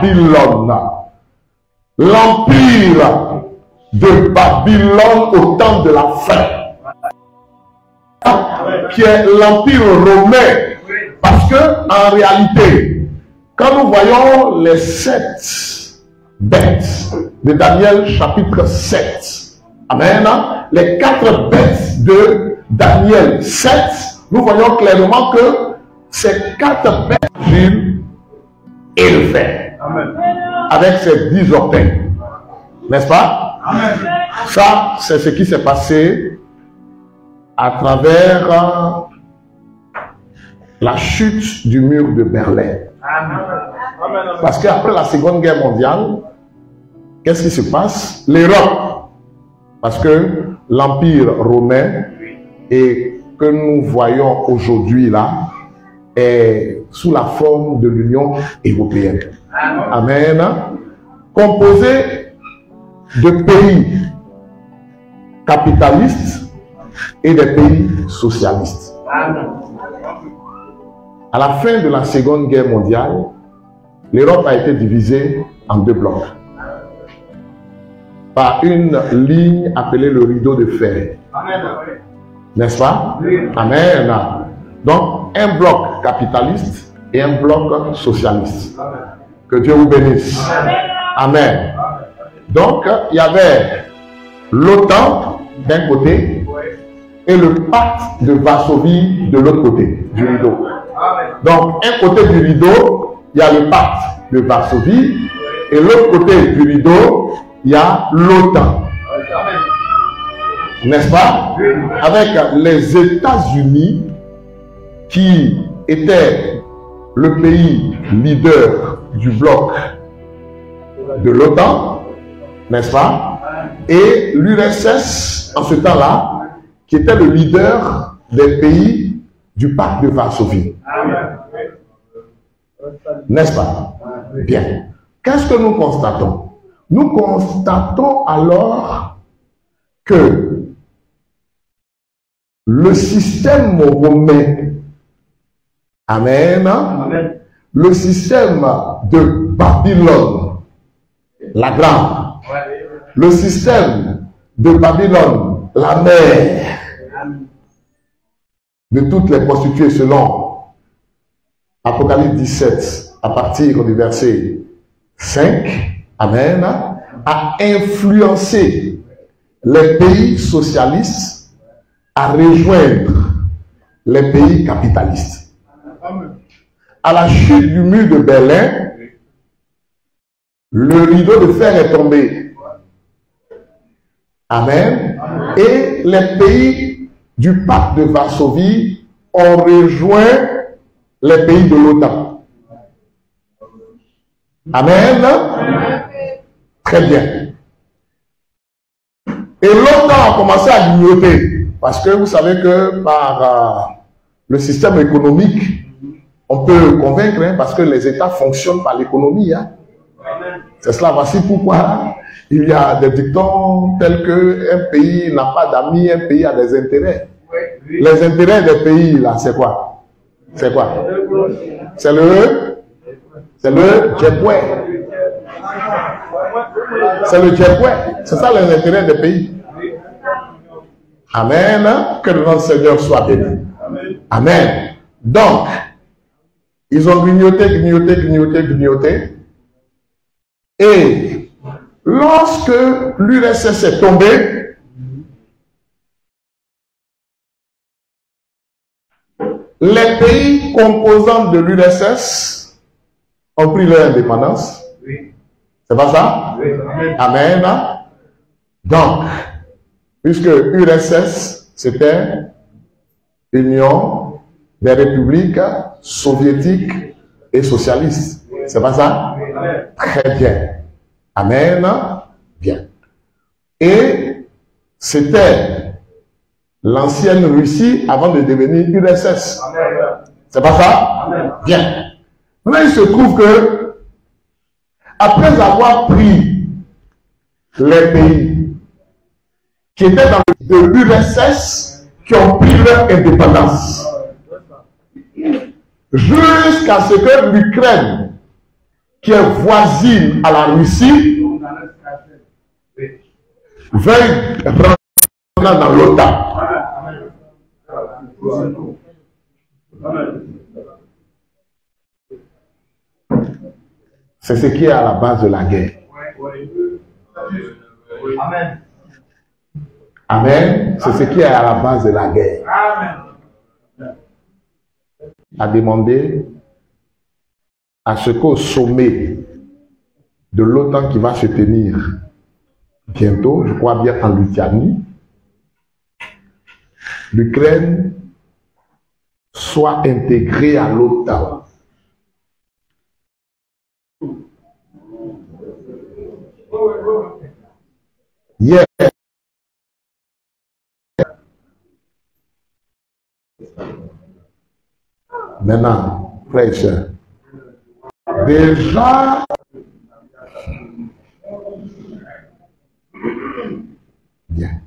Babylone. L'empire de Babylone au temps de la fin, qui est l'empire romain. Parce que en réalité, quand nous voyons les 7 bêtes de Daniel chapitre 7, amen, les 4 bêtes de Daniel 7, nous voyons clairement que ces 4 bêtes élevées avec ses 10 orteils, n'est-ce pas? Amen. Ça, c'est ce qui s'est passé à travers la chute du mur de Berlin. Parce qu'après la Seconde Guerre mondiale, qu'est-ce qui se passe? L'Europe, parce que l'Empire romain, et que nous voyons aujourd'hui là, est sous la forme de l'Union européenne. Amen. Composé de pays capitalistes et des pays socialistes. À la fin de la Seconde Guerre mondiale, l'Europe a été divisée en 2 blocs par une ligne appelée le rideau de fer. N'est-ce pas? Amen. Donc, un bloc capitaliste et un bloc socialiste. Que Dieu vous bénisse. Amen. Donc, il y avait l'OTAN d'un côté et le pacte de Varsovie de l'autre côté du rideau. Donc, un côté du rideau, il y a le pacte de Varsovie et l'autre côté du rideau, il y a l'OTAN. N'est-ce pas? Avec les États-Unis qui étaient le pays leader du bloc de l'OTAN, n'est-ce pas? Et l'URSS, en ce temps-là, qui était le leader des pays du pacte de Varsovie. N'est-ce pas? Bien. Qu'est-ce que nous constatons? Nous constatons alors que le système romain, amen, le système de Babylone, la grande, le système de Babylone, la mère, de toutes les prostituées selon Apocalypse 17, à partir du verset 5, amen, a influencé les pays socialistes à rejoindre les pays capitalistes. À la chute du mur de Berlin, le rideau de fer est tombé. Amen. Et les pays du pacte de Varsovie ont rejoint les pays de l'OTAN. Amen. Très bien. Et l'OTAN a commencé à grignoter. Parce que vous savez que par le système économique, on peut convaincre, hein, parce que les États fonctionnent par l'économie. Hein. C'est cela, voici pourquoi il y a des dictons tels que un pays n'a pas d'amis, un pays a des intérêts. Les intérêts des pays, là, c'est quoi? C'est quoi? C'est le djeboué. C'est le djeboué. C'est ça les intérêts des pays. Amen. Que le nom du Seigneur soit béni. Amen. Donc, ils ont grignoté. Et lorsque l'URSS est tombée, les pays composants de l'URSS ont pris leur indépendance. C'est pas ça? Amen. Donc, puisque URSS, c'était Union des républiques soviétiques et socialistes. C'est pas ça? Très bien. Amen. Bien. Et c'était l'ancienne Russie avant de devenir URSS. C'est pas ça? Bien. Maintenant, il se trouve que après avoir pris les pays qui étaient dans de l'URSS, qui ont pris leur indépendance, jusqu'à ce que l'Ukraine qui est voisine à la Russie veuille rentrer dans l'OTAN. C'est ce qui est à la base de la guerre. Amen. Amen. C'est ce qui est à la base de la guerre. Amen. A demandé à ce qu'au sommet de l'OTAN qui va se tenir bientôt, je crois bien en Lituanie, l'Ukraine soit intégrée à l'OTAN. Hier, maintenant, frères et sœurs, déjà, bien.